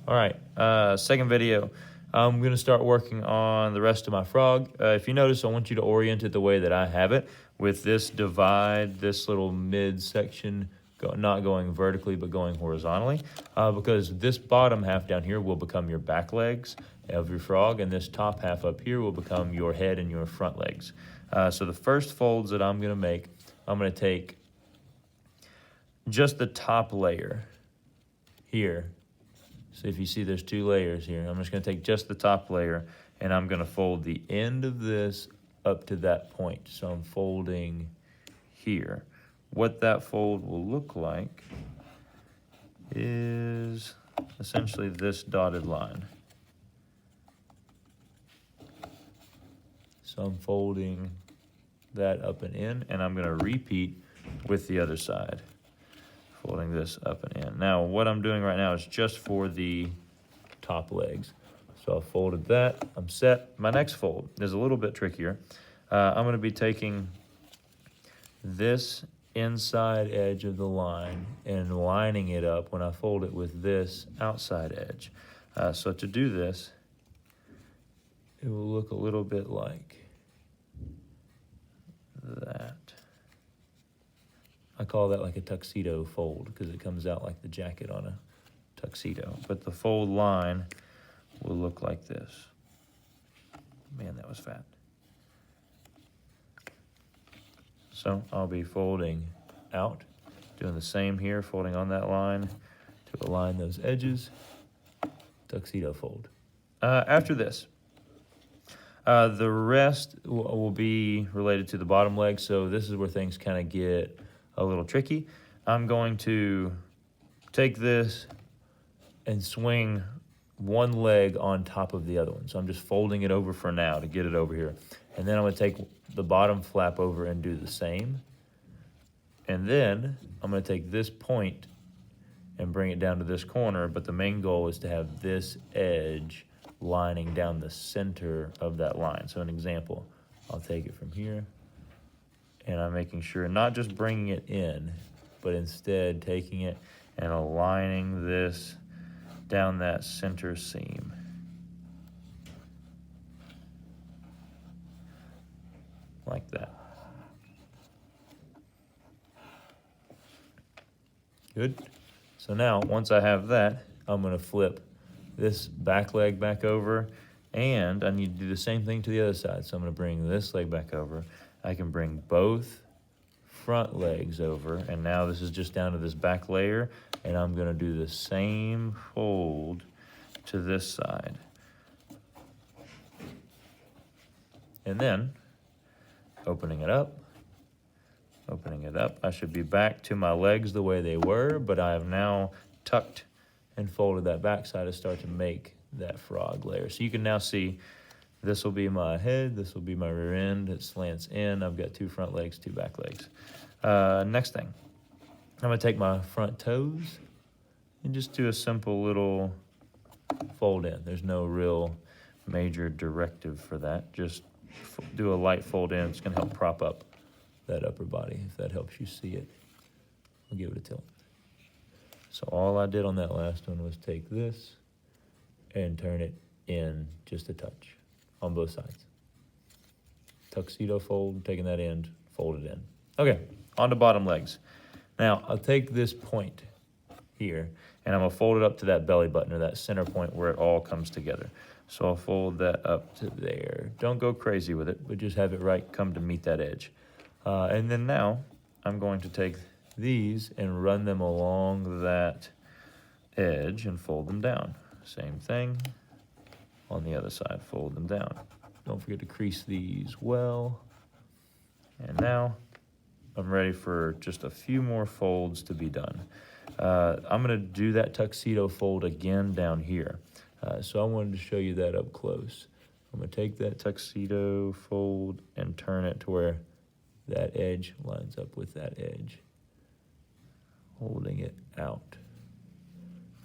All right, second video. I'm going to start working on the rest of my frog. If you notice, I want you to orient it the way that I have it, with this divide, this little midsection not going vertically but going horizontally, because this bottom half down here will become your back legs of your frog, and this top half up here will become your head and your front legs. So the first folds that I'm going to make, I'm going to take just the top layer here. So if you see there's two layers here, I'm just going to take just the top layer and I'm going to fold the end of this up to that point. So I'm folding here. What that fold will look like is essentially this dotted line. So I'm folding that up and in, and I'm going to repeat with the other side. Folding this up and in. Now, what I'm doing right now is just for the top legs. So I folded that, I'm set. My next fold is a little bit trickier. I'm going to be taking this inside edge of the line and lining it up when I fold it with this outside edge. So to do this, it will look a little bit like that. I call that like a tuxedo fold because it comes out like the jacket on a tuxedo. But the fold line will look like this. Man, that was fat. So I'll be folding out, doing the same here, folding on that line to align those edges. Tuxedo fold. After this, the rest will be related to the bottom leg. So this is where things kind of get a little tricky. I'm going to take this and swing one leg on top of the other one. So I'm just folding it over for now to get it over here. And then I'm going to take the bottom flap over and do the same. And then I'm going to take this point and bring it down to this corner, but the main goal is to have this edge lining down the center of that line. So an example, I'll take it from here, and I'm making sure not just bringing it in, but instead taking it and aligning this down that center seam. Like that. Good. So now, once I have that, I'm going to flip this back leg back over, and I need to do the same thing to the other side. So I'm going to bring this leg back over. I can bring both front legs over, and now this is just down to this back layer, and I'm going to do the same fold to this side. And then, opening it up, I should be back to my legs the way they were, but I have now tucked and folded that back side to start to make that frog layer. So you can now see this will be my head, this will be my rear end, it slants in, I've got two front legs, two back legs. Next thing, I'm gonna take my front toes and just do a simple little fold in. There's no real major directive for that. Just do a light fold in. It's gonna help prop up that upper body, if that helps you see it. I'll give it a tilt. So all I did on that last one was take this and turn it in just a touch on both sides. Tuxedo fold, taking that end, fold it in. Okay, on to bottom legs. Now, I'll take this point here, and I'm gonna fold it up to that belly button, or that center point where it all comes together. So I'll fold that up to there. Don't go crazy with it, but just have it right come to meet that edge. And then now, I'm going to take these and run them along that edge and fold them down. Same thing on the other side, fold them down. Don't forget to crease these well. And now I'm ready for just a few more folds to be done. I'm gonna do that tuxedo fold again down here. So I wanted to show you that up close. I'm gonna take that tuxedo fold and turn it to where that edge lines up with that edge. Holding it out.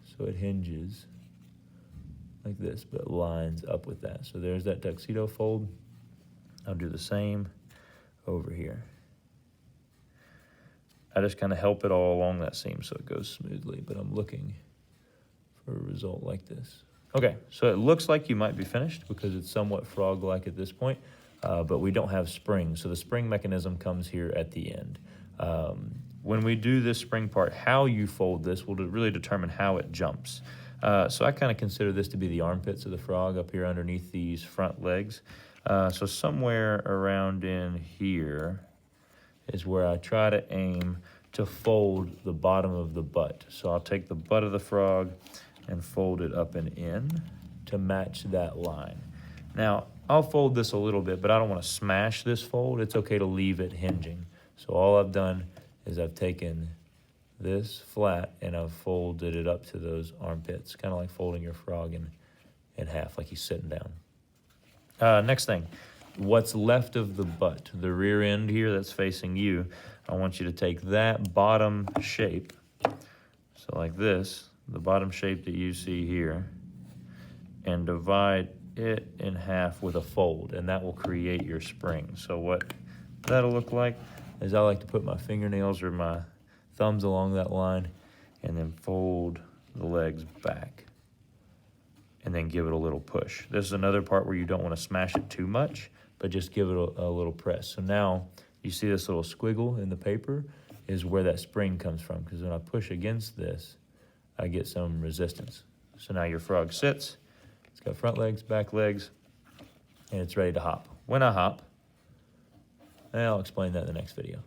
So it hinges like this, but lines up with that. So there's that tuxedo fold. I'll do the same over here. I just kind of help it all along that seam so it goes smoothly, but I'm looking for a result like this. Okay, so it looks like you might be finished because it's somewhat frog-like at this point, but we don't have springs, so the spring mechanism comes here at the end. When we do this spring part, how you fold this will really determine how it jumps. So I kind of consider this to be the armpits of the frog up here underneath these front legs. So somewhere around in here is where I try to aim to fold the bottom of the butt. So I'll take the butt of the frog and fold it up and in to match that line. Now, I'll fold this a little bit, but I don't want to smash this fold. It's okay to leave it hinging. So all I've done is I've taken this flat and I've folded it up to those armpits, kind of like folding your frog in half, like he's sitting down. Next thing, what's left of the butt, the rear end here that's facing you, I want you to take that bottom shape, so like this, the bottom shape that you see here, and divide it in half with a fold, and that will create your spring. So what that'll look like is I like to put my fingernails or my thumbs along that line and then fold the legs back and then give it a little push. This is another part where you don't want to smash it too much, but just give it a little press. So now you see this little squiggle in the paper is where that spring comes from, because when I push against this, I get some resistance. So now your frog sits, it's got front legs, back legs, and it's ready to hop. When I hop, and I'll explain that in the next video.